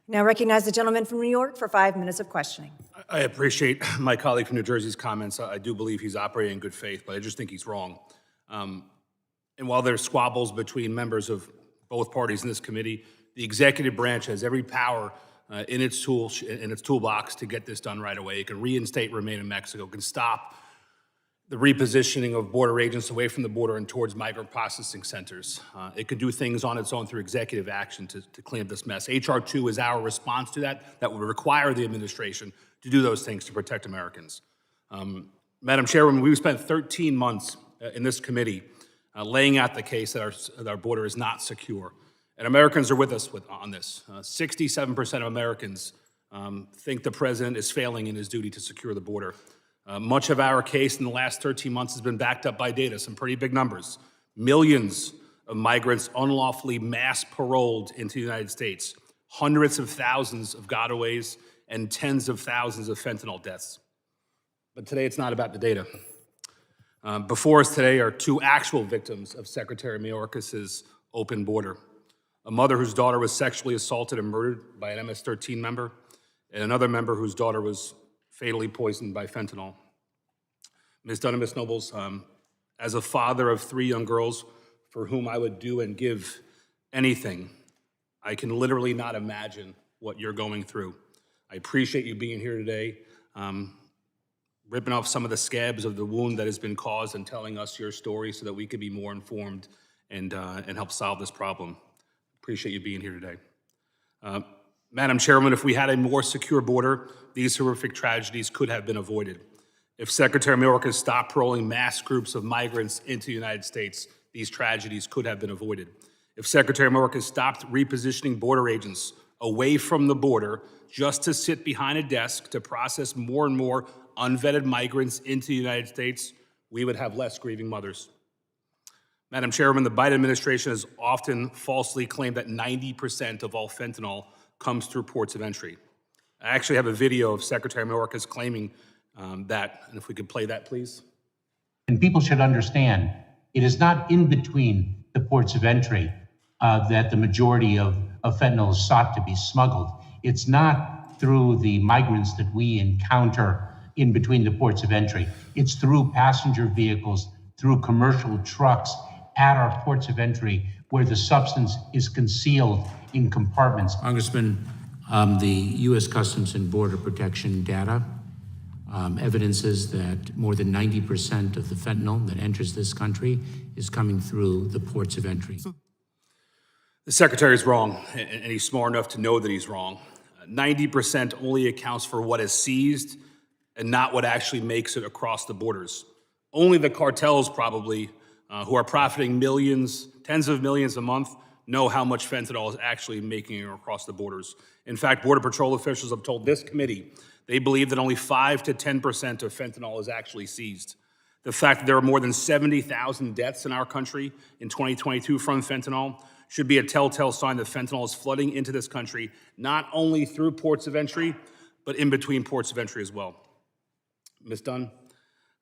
Now recognize the gentleman from New York for 5 minutes of questioning. I appreciate my colleague from New Jersey's comments. I do believe he's operating in good faith, but I just think he's wrong. And while there's squabbles between members of both parties in this committee, the executive branch has every power in its toolbox to get this done right away. It can reinstate Remain in Mexico, it can stop the repositioning of border agents away from the border and towards migrant processing centers. It could do things on its own through executive action to clean up this mess. H.R. 2 is our response to that. That would require the administration to do those things to protect Americans. Madam Chairwoman, we've spent 13 months in this committee laying out the case that our border is not secure. And Americans are with us on this. 67% of Americans think the president is failing in his duty to secure the border. Much of our case in the last 13 months has been backed up by data, some pretty big numbers. Millions of migrants unlawfully mass paroled into the United States, hundreds of thousands of gotaways, and tens of thousands of fentanyl deaths. But today it's not about the data. Before us today are two actual victims of Secretary Mayorkas' open border. A mother whose daughter was sexually assaulted and murdered by an MS-13 member, and another member whose daughter was fatally poisoned by fentanyl. Ms. Dunn and Ms. Nobles, as a father of 3 young girls for whom I would do and give anything, I can literally not imagine what you're going through. I appreciate you being here today, ripping off some of the scabs of the wound that has been caused and telling us your story so that we could be more informed and help solve this problem. Appreciate you being here today. Madam Chairman, if we had a more secure border, these horrific tragedies could have been avoided. If Secretary Mayorkas stopped paroling mass groups of migrants into the United States, these tragedies could have been avoided. If Secretary Mayorkas stopped repositioning border agents away from the border just to sit behind a desk to process more and more unvetted migrants into the United States, we would have less grieving mothers. Madam Chairman, the Biden administration has often falsely claimed that 90% of all fentanyl comes through ports of entry. I actually have a video of Secretary Mayorkas claiming that, and if we could play that, please. And people should understand, it is not in between the ports of entry that the majority of fentanyl is sought to be smuggled. It's not through the migrants that we encounter in between the ports of entry. It's through passenger vehicles, through commercial trucks at our ports of entry where the substance is concealed in compartments. Congressman, the U.S. Customs and Border Protection data evidences that more than 90% of the fentanyl that enters this country is coming through the ports of entry. The Secretary is wrong, and he's smart enough to know that he's wrong. 90% only accounts for what is seized and not what actually makes it across the borders. Only the cartels probably, who are profiting millions, tens of millions a month, know how much fentanyl is actually making it across the borders. In fact, Border Patrol officials have told this committee they believe that only 5 to 10% of fentanyl is actually seized. The fact that there are more than 70,000 deaths in our country in 2022 from fentanyl should be a telltale sign that fentanyl is flooding into this country, not only through ports of entry, but in between ports of entry as well. Ms. Dunn,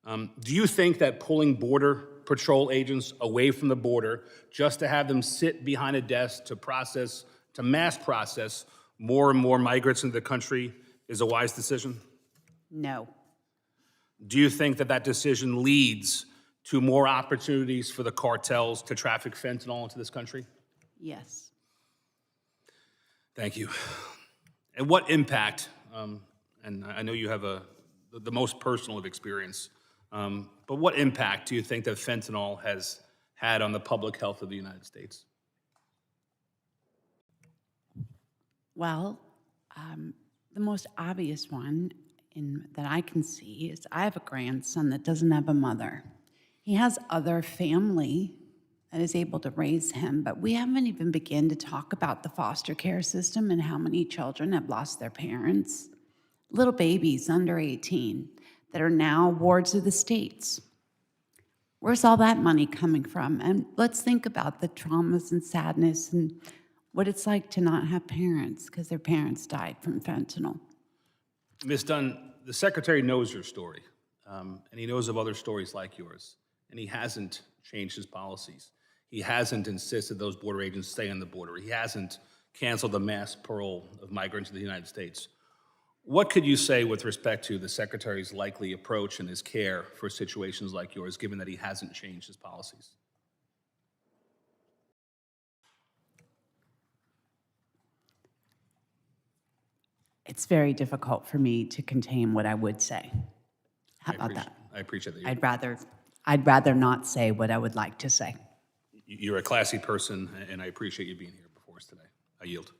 do you think that pulling Border Patrol agents away from the border just to have them sit behind a desk to mass process more and more migrants into the country is a wise decision? No. Do you think that that decision leads to more opportunities for the cartels to traffic fentanyl into this country? Yes. Thank you. And what impact, and I know you have the most personal of experience, but what impact do you think that fentanyl has had on the public health of the United States? Well, the most obvious one that I can see is I have a grandson that doesn't have a mother. He has other family that is able to raise him, but we haven't even begun to talk about the foster care system and how many children have lost their parents. Little babies under 18 that are now wards of the states. Where's all that money coming from? And let's think about the traumas and sadness and what it's like to not have parents because their parents died from fentanyl. Ms. Dunn, the Secretary knows your story, and he knows of other stories like yours, and he hasn't changed his policies. He hasn't insisted those border agents stay on the border. He hasn't cancel the mass parole of migrants to the United States. What could you say with respect to the Secretary's likely approach and his care for situations like yours, given that he hasn't changed his policies? It's very difficult for me to contain what I would say. How about that? I appreciate that. I'd rather not say what I would like to say. You're a classy person, and I appreciate you being here before us today. I yield.